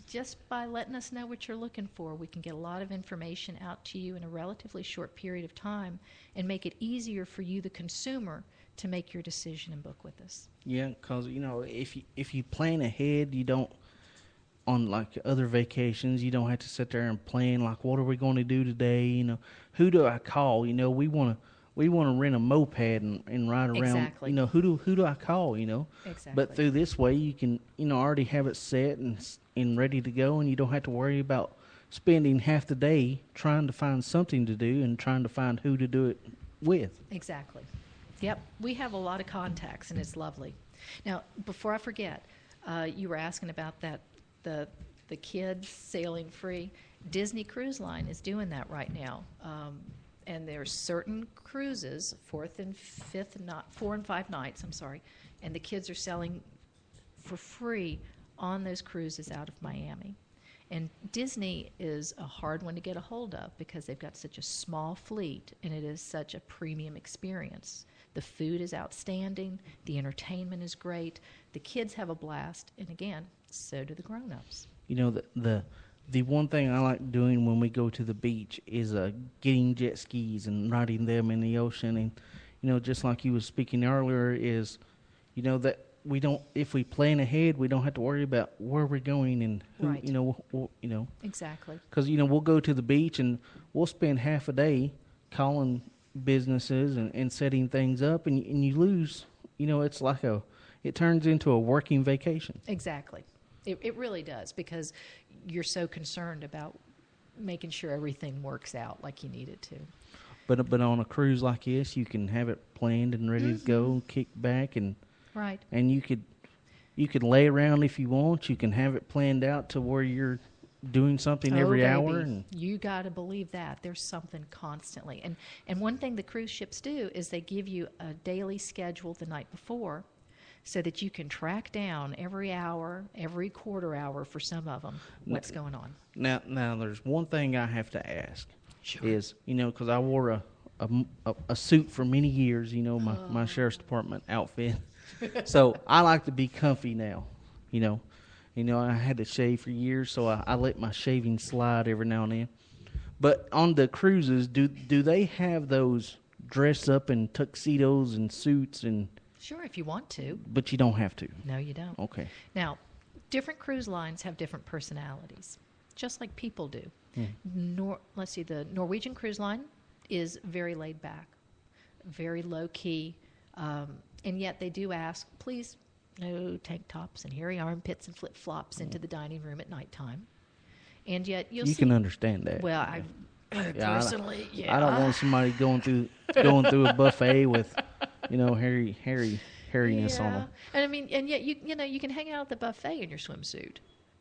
just by letting us know what you're looking for, we can get a lot of information out to you in a relatively short period of time and make it easier for you, the consumer, to make your decision and book with us. Yeah, because if you plan ahead, you don't, on like other vacations, you don't have to sit there and plan like, what are we going to do today? Who do I call? We want to rent a moped and ride around. Exactly. Who do I call? Exactly. But through this way, you can already have it set and ready to go, and you don't have to worry about spending half the day trying to find something to do and trying to find who to do it with. Exactly. Yep. We have a lot of contacts, and it's lovely. Now, before I forget, you were asking about that the kids sailing free. Disney Cruise Line is doing that right now. And there's certain cruises, 4 and 5 nights, and the kids are selling for free on those cruises out of Miami. And Disney is a hard one to get a hold of because they've got such a small fleet, and it is such a premium experience. The food is outstanding, the entertainment is great, the kids have a blast, and again, so do the grown-ups. The one thing I like doing when we go to the beach is getting jet skis and riding them in the ocean. And, just like you was speaking earlier, is, that we don't, if we plan ahead, we don't have to worry about where we're going and who, right. Exactly. Because, we'll go to the beach and we'll spend half a day calling businesses and setting things up, and you lose, it's like it turns into a working vacation. Exactly. It really does, because you're so concerned about making sure everything works out like you need it to. But on a cruise like this, you can have it planned and ready to go, kick back, and right. And you could lay around if you want. You can have it planned out to where you're doing something every hour. And you got to believe that there's something constantly. And one thing the cruise ships do is they give you a daily schedule the night before, so that you can track down every hour, every quarter hour for some of them, what's going on. Now, there's one thing I have to ask. Sure. Is, because I wore a suit for many years, my Sheriff's Department outfit. So I like to be comfy now, I had to shave for years, so I let my shaving slide every now and then. But on the cruises, do they have those dress up in tuxedos and suits and... Sure, if you want to. But you don't have to. No, you don't. Okay. Now, different cruise lines have different personalities, just like people do. Let's see, the Norwegian Cruise Line is very laid back, very low key, and yet they do ask, please, no tank tops and hairy armpits and flip flops into the dining room at nighttime. And yet you can understand that. Well, I personally, I don't want somebody going through a buffet with, hairiness on them. And I mean, and yet you can hang out at the buffet in your swimsuit,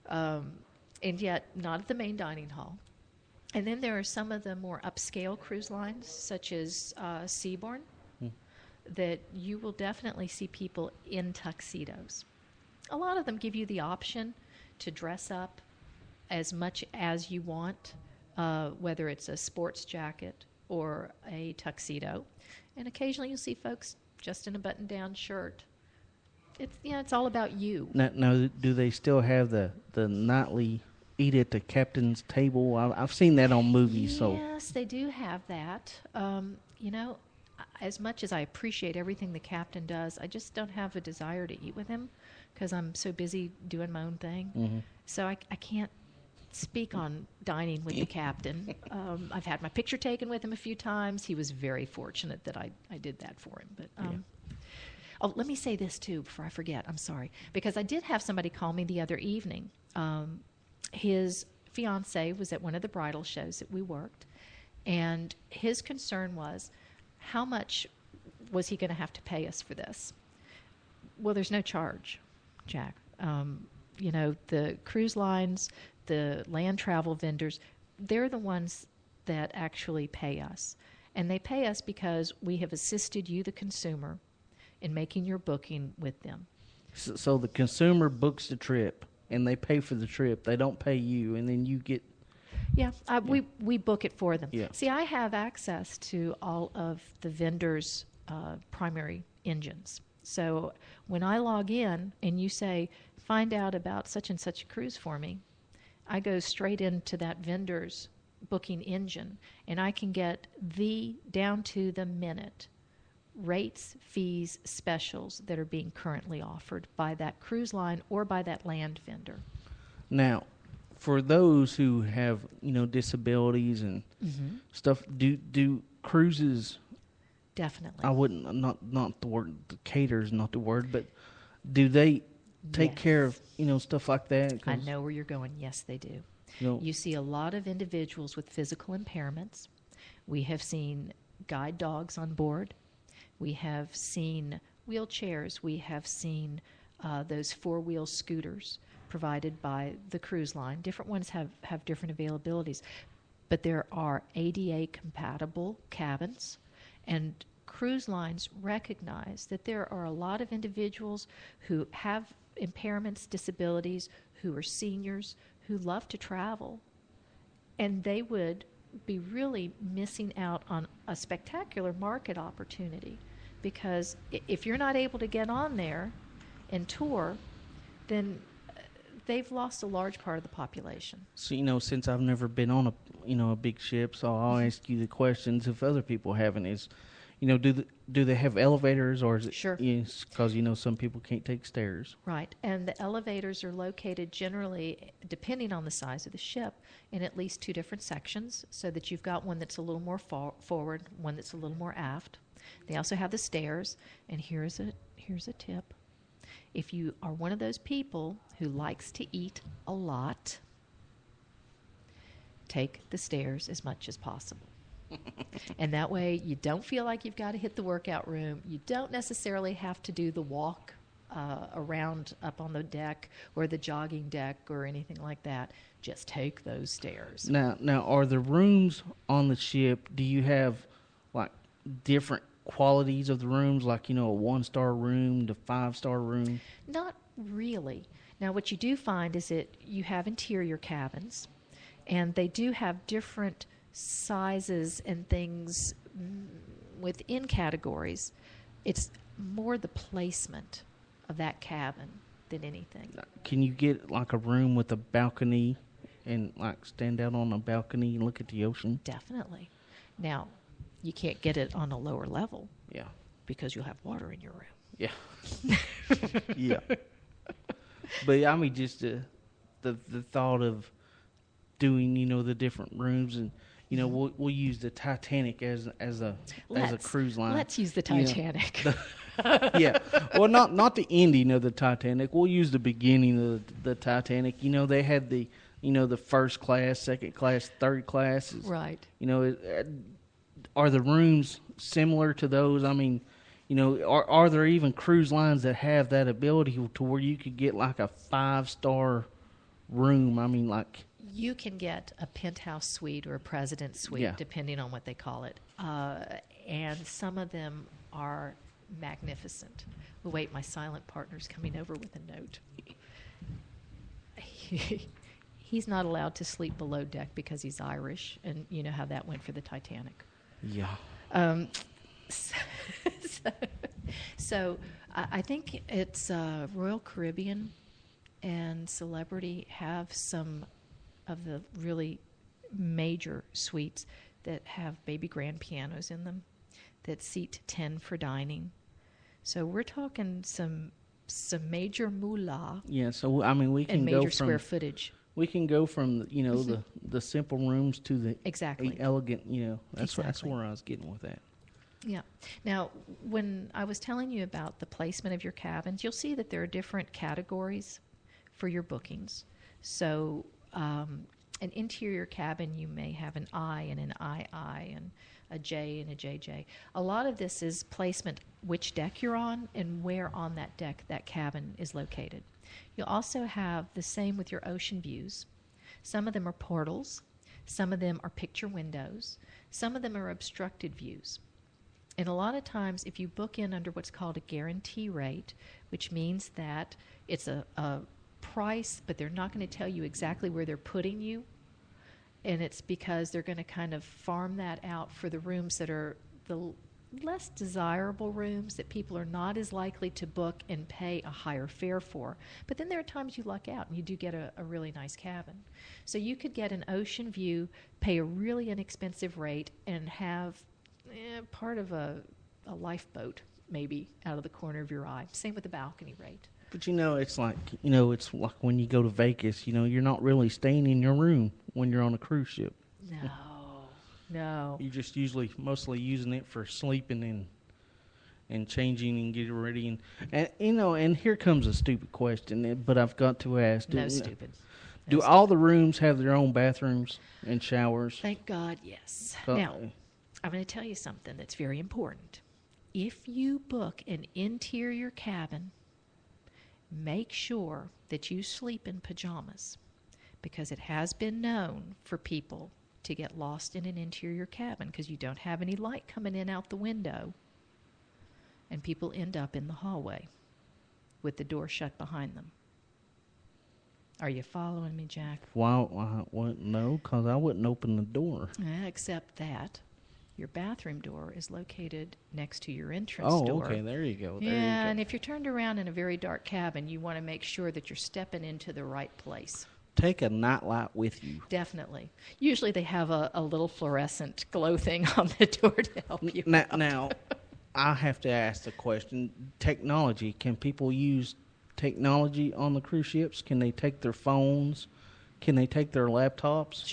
and yet not at the main dining hall. And then there are some of the more upscale cruise lines, such as Seabourn, that you will definitely see people in tuxedos. A lot of them give you the option to dress up as much as you want, whether it's a sports jacket or a tuxedo. And occasionally you'll see folks just in a button-down shirt. It's all about you. Now, do they still have the nightly eat at the captain's table? I've seen that on movies. Yes, they do have that. As much as I appreciate everything the captain does, I just don't have a desire to eat with him because I'm so busy doing my own thing. Mm-hmm. So I can't speak on dining with the captain. I've had my picture taken with him a few times. He was very fortunate that I did that for him. But oh, let me say this too before I forget. I'm sorry, because I did have somebody call me the other evening. His fiance was at one of the bridal shows that we worked, and his concern was, how much was he going to have to pay us for this? Well, there's no charge, Jack. The cruise lines, the land travel vendors, they're the ones that actually pay us. And they pay us because we have assisted you, the consumer, in making your booking with them. So the consumer books the trip, and they pay for the trip. They don't pay you, and then you get Yeah, we book it for them. Yeah. See, I have access to all of the vendors' primary engines. So when I log in and you say, find out about such and such a cruise for me, I go straight into that vendor's booking engine, and I can get down to the minute rates, fees, specials that are being currently offered by that cruise line or by that land vendor. Now, for those who have disabilities and stuff, do cruises? Definitely. I wouldn't not the word cater is not the word, but do they take care of stuff like that? I know where you're going. Yes, they do. You see a lot of individuals with physical impairments. We have seen guide dogs on board. We have seen wheelchairs. We have seen those four-wheel scooters provided by the cruise line. Different ones have different availabilities. But there are ADA-compatible cabins, and cruise lines recognize that there are a lot of individuals who have impairments, disabilities, who are seniors, who love to travel, and they would be really missing out on a spectacular market opportunity, because if you're not able to get on there and tour, then they've lost a large part of the population. So since I've never been on a big ship, so I'll ask you the questions if other people haven't. Is do they have elevators, or is it Sure? Because some people can't take stairs. Right, and the elevators are located generally, depending on the size of the ship, in at least two different sections, so that you've got one that's a little more forward, one that's a little more aft. They also have the stairs, and here's a tip. If you are one of those people who likes to eat a lot, take the stairs as much as possible. And that way you don't feel like you've got to hit the workout room. You don't necessarily have to do the walk around up on the deck or the jogging deck or anything like that. Just take those stairs. Now, are the rooms on the ship, do you have like different qualities of the rooms, like a 1-star room to 5-star room? Not really. Now, what you do find is that you have interior cabins, and they do have different sizes and things within categories. It's more the placement of that cabin than anything. Can you get like a room with a balcony and like stand out on a balcony and look at the ocean? Definitely. Now, you can't get it on a lower level. Yeah. Because you'll have water in your room. Yeah. Yeah. But I mean, just the thought of doing the different rooms, and we'll use the Titanic as a cruise line. Let's use the Titanic. Yeah. Well, not the ending of the Titanic. We'll use the beginning of the Titanic. They had the the first class, second class, third class. Right. Are the rooms similar to those? I mean, are there even cruise lines that have that ability to where you could get like a 5-star room? I mean, like, you can get a penthouse suite or a president's suite, depending on what they call it. And some of them are magnificent. Oh, wait, my silent partner's coming over with a note. He's not allowed to sleep below deck because he's Irish, and you know how that went for the Titanic. Yeah. So I think it's Royal Caribbean and Celebrity have some of the really major suites that have baby grand pianos in them that seat 10 for dining. So we're talking some major moolah. Yeah, so I mean we can and go major from square footage. We can go from the simple rooms to the elegant. That's where I was getting with that. Yeah. Now, when I was telling you about the placement of your cabins, you'll see that there are different categories for your bookings. So, an interior cabin, you may have an I and an II and a J and a JJ. A lot of this is placement, which deck you're on and where on that deck that cabin is located. You'll also have the same with your ocean views. Some of them are portals. Some of them are picture windows. Some of them are obstructed views. And a lot of times, if you book in under what's called a guarantee rate, which means that it's a price, but they're not going to tell you exactly where they're putting you, and it's because they're going to kind of farm that out for the rooms that are the less desirable rooms that people are not as likely to book and pay a higher fare for. But then there are times you luck out and you do get a really nice cabin. So you could get an ocean view, pay a really inexpensive rate, and have part of a lifeboat maybe out of the corner of your eye. Same with the balcony rate. But it's like when you go to Vegas, you're not really staying in your room when you're on a cruise ship. No. You're just usually mostly using it for sleeping and changing and getting ready. And here comes a stupid question, but I've got to ask. Stupid. Do all the rooms have their own bathrooms and showers? Thank God, yes. Now, I'm going to tell you something that's very important. If you book an interior cabin, make sure that you sleep in pajamas, because it has been known for people to get lost in an interior cabin because you don't have any light coming in out the window, and people end up in the hallway with the door shut behind them. Are you following me, Jack? Well, no, because I wouldn't open the door. Except that your bathroom door is located next to your entrance door. Oh, okay, there you go. And if you're turned around in a very dark cabin, you want to make sure that you're stepping into the right place. Take a nightlight with you. Definitely. Usually they have a little fluorescent glow thing on the door to help you out. Now, I have to ask the question, technology, can people use technology on the cruise ships? Can they take their phones? Can they take their laptops?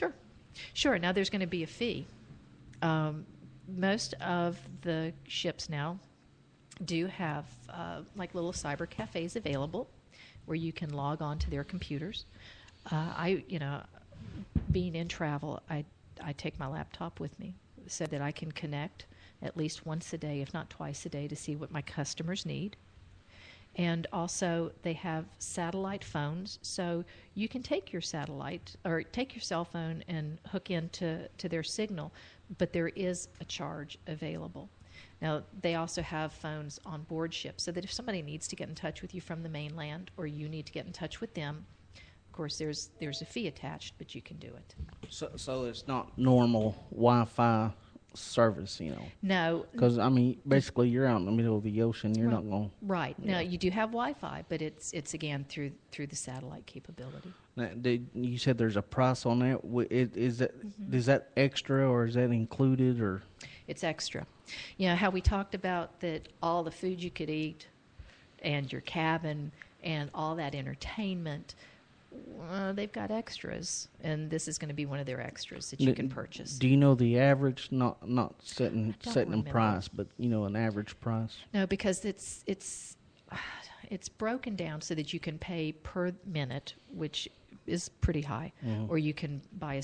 Sure. Now there's going to be a fee. Most of the ships now do have like little cyber cafes available where you can log on to their computers. Being in travel, I take my laptop with me so that I can connect at least once a day, if not twice a day, to see what my customers need. And also, they have satellite phones, so you can take your satellite or take your cell phone and hook into their signal, but there is a charge available. Now, they also have phones on board ship, so that if somebody needs to get in touch with you from the mainland or you need to get in touch with them, of course, there's a fee attached, but you can do it. So it's not normal Wi-Fi service, No. Because, basically you're out in the middle of the ocean. You're not going to... Right. Now, you do have Wi-Fi, but it's again, through the satellite capability. Now, you said there's a price on that. Is that extra, or is that included, or... It's extra. How we talked about that all the food you could eat and your cabin and all that entertainment... they've got extras, and this is going to be one of their extras that you can purchase. Do you know the average? Not setting in price, but an average price. No, because it's broken down so that you can pay per minute, which is pretty high, or you can buy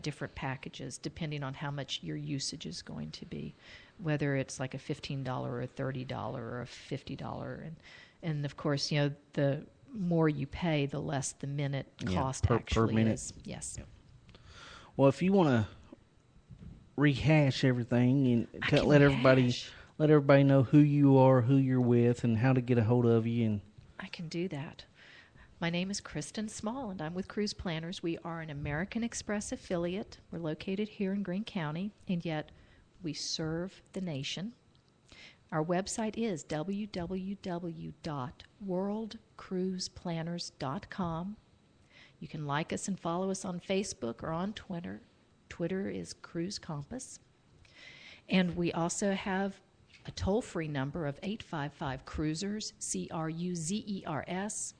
different packages depending on how much your usage is going to be, whether it's like a $15 or a $30 or a $50, and of course the more you pay, the less the minute cost actually per minute. is. Yes. Yeah. Well, if you want to rehash everything and let everybody know who you are, who you're with, and how to get a hold of you, and I can do that. My name is Kristen Small, and I'm with Cruise Planners. We are an American Express affiliate. We're located here in Greene County, and yet we serve the nation. Our website is www.worldcruiseplanners.com. You can like us and follow us on Facebook or on Twitter. Twitter is Cruise Compass. And we also have a toll-free number of 855-CRUISERS, CRUZERS,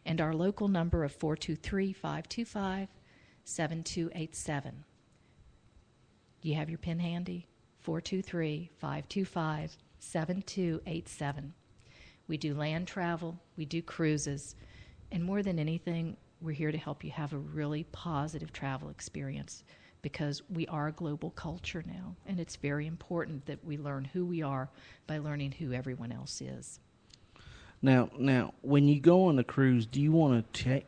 and our local number of 423-525-7287. Do you have your pen handy? 423-525-7287. We do land travel, we do cruises, and more than anything, we're here to help you have a really positive travel experience, because we are a global culture now, and it's very important that we learn who we are by learning who everyone else is. Now, when you go on a cruise, do you want to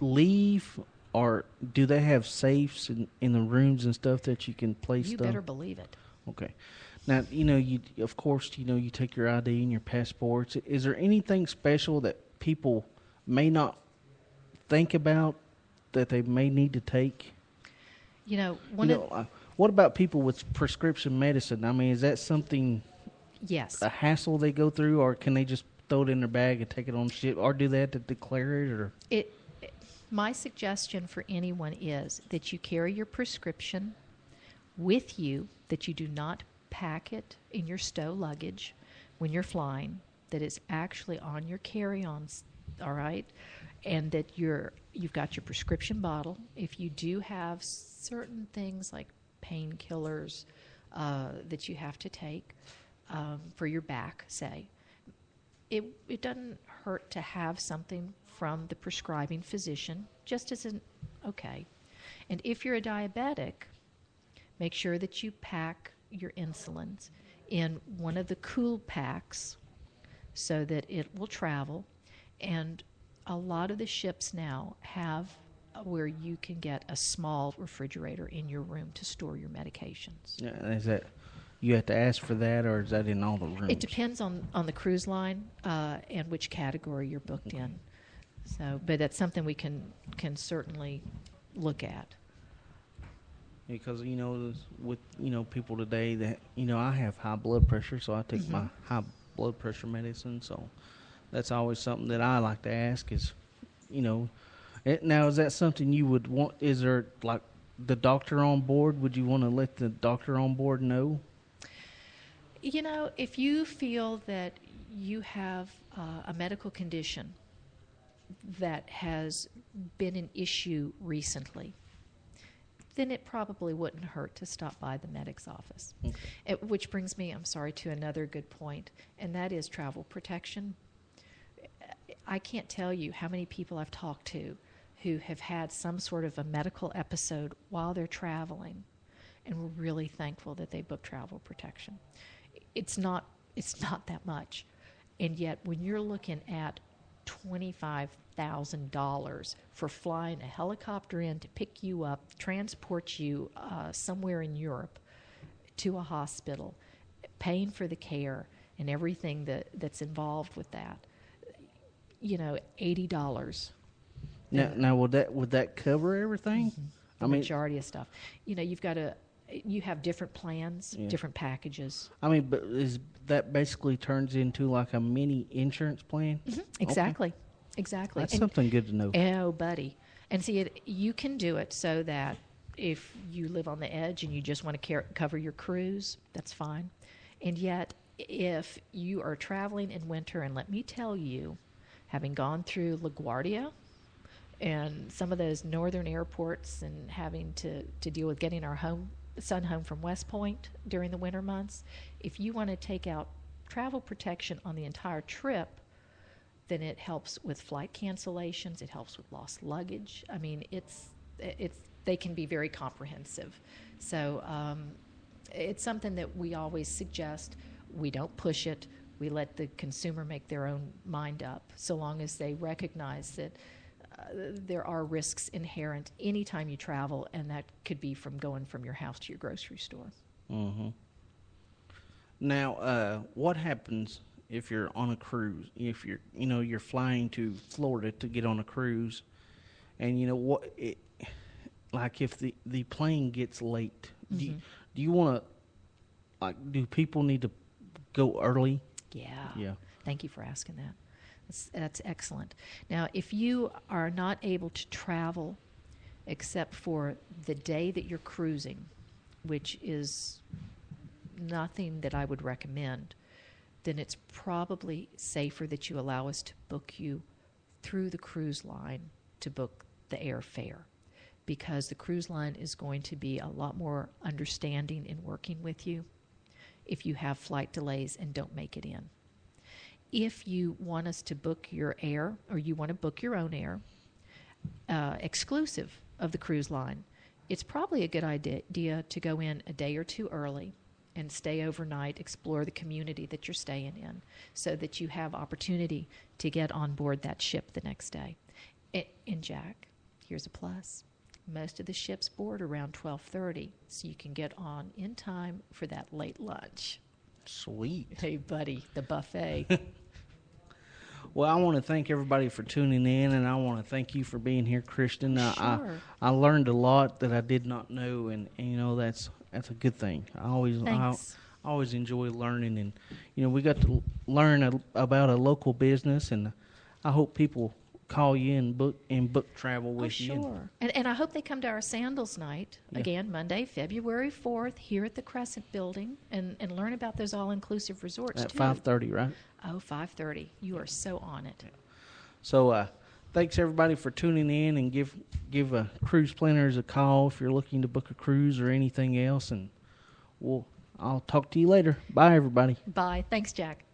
leave, or do they have safes in the rooms and stuff that you can place stuff? You better believe it. Okay. Now, you take your ID and your passports. Is there anything special that people may not think about that they may need to take? You know, You know, what about people with prescription medicine? I mean, is that something, yes. a hassle they go through, or can they just throw it in their bag and take it on ship, or do they have to declare it? Or It, my suggestion for anyone is that you carry your prescription with you, that you do not pack it in your stow luggage when you're flying, that it's actually on your carry-ons, all right? And that you've got your prescription bottle. If you do have certain things like painkillers that you have to take for your back, say, it doesn't hurt to have something from the prescribing physician, just as an okay. And if you're a diabetic, make sure that you pack your insulins in one of the cool packs so that it will travel. And a lot of the ships now have where you can get a small refrigerator in your room to store your medications. yeah, is that, you have to ask for that, or is that in all the rooms? It depends on the cruise line and which category you're booked in. So, but that's something we can certainly look at. Because with people today that I have high blood pressure, so I take Mm-hmm. my high blood pressure medicine. So that's always something that I like to ask is, now is that something you would want? Is there like the doctor on board? Would you want to let the doctor on board know? You know, if you feel that you have a medical condition that has been an issue recently, then it probably wouldn't hurt to stop by the medic's office. Okay. Which brings me, I'm sorry, to another good point, and that is travel protection. I can't tell you how many people I've talked to who have had some sort of a medical episode while they're traveling, and we're really thankful that they booked travel protection. It's not that much, and yet when you're looking at $25,000 for flying a helicopter in to pick you up, transport you somewhere in Europe to a hospital, paying for the care and everything that's involved with that, $80. Now would that cover everything? The I mean, majority of stuff. You have different plans, Yeah. different packages. I mean, but is that basically turns into like a mini insurance plan? Exactly. Exactly. That's And- something good to know. Oh, buddy. And see, you can do it so that if you live on the edge and you just want to cover your cruise, that's fine. And yet, if you are traveling in winter, and let me tell you, having gone through LaGuardia and some of those northern airports and having to deal with getting our son home from West Point during the winter months, if you want to take out travel protection on the entire trip, then it helps with flight cancellations. It helps with lost luggage. I mean, they can be very comprehensive. So it's something that we always suggest. We don't push it. We let the consumer make their own mind up, so long as they recognize that there are risks inherent anytime you travel, and that could be from going from your house to your grocery store. Mm-hmm. Now, what happens if you're on a cruise? If you're flying to Florida to get on a cruise, and like if the plane gets late, do you want to, do people need to go early? Yeah. Thank you for asking that. That's excellent. Now, if you are not able to travel except for the day that you're cruising, which is nothing that I would recommend, then it's probably safer that you allow us to book you through the cruise line to book the airfare, because the cruise line is going to be a lot more understanding in working with you if you have flight delays and don't make it in. If you want us to book your air, or you want to book your own air, exclusive of the cruise line, it's probably a good idea to go in a day or two early and stay overnight, explore the community that you're staying in, so that you have opportunity to get on board that ship the next day. And Jack, here's a plus. Most of the ships board around 12:30, so you can get on in time for that late lunch. Sweet. Hey, buddy, the buffet. Well, I want to thank everybody for tuning in, and I want to thank you for being here, Kristen. Sure. I learned a lot that I did not know, and you know that's a good thing. Thanks. I always enjoy learning, and you know we got to learn about a local business, and I hope people call you and book travel with you. Sure. And I hope they come to our Sandals Night, Yeah. again, Monday, February 4th, here at the Crescent Building, and learn about those all-inclusive resorts, At too. 5:30, right? Oh, 5:30. You are so on it. So, thanks everybody for tuning in, and give Cruise Planners a call if you're looking to book a cruise or anything else. And I'll talk to you later. Bye, everybody. Bye. Thanks, Jack.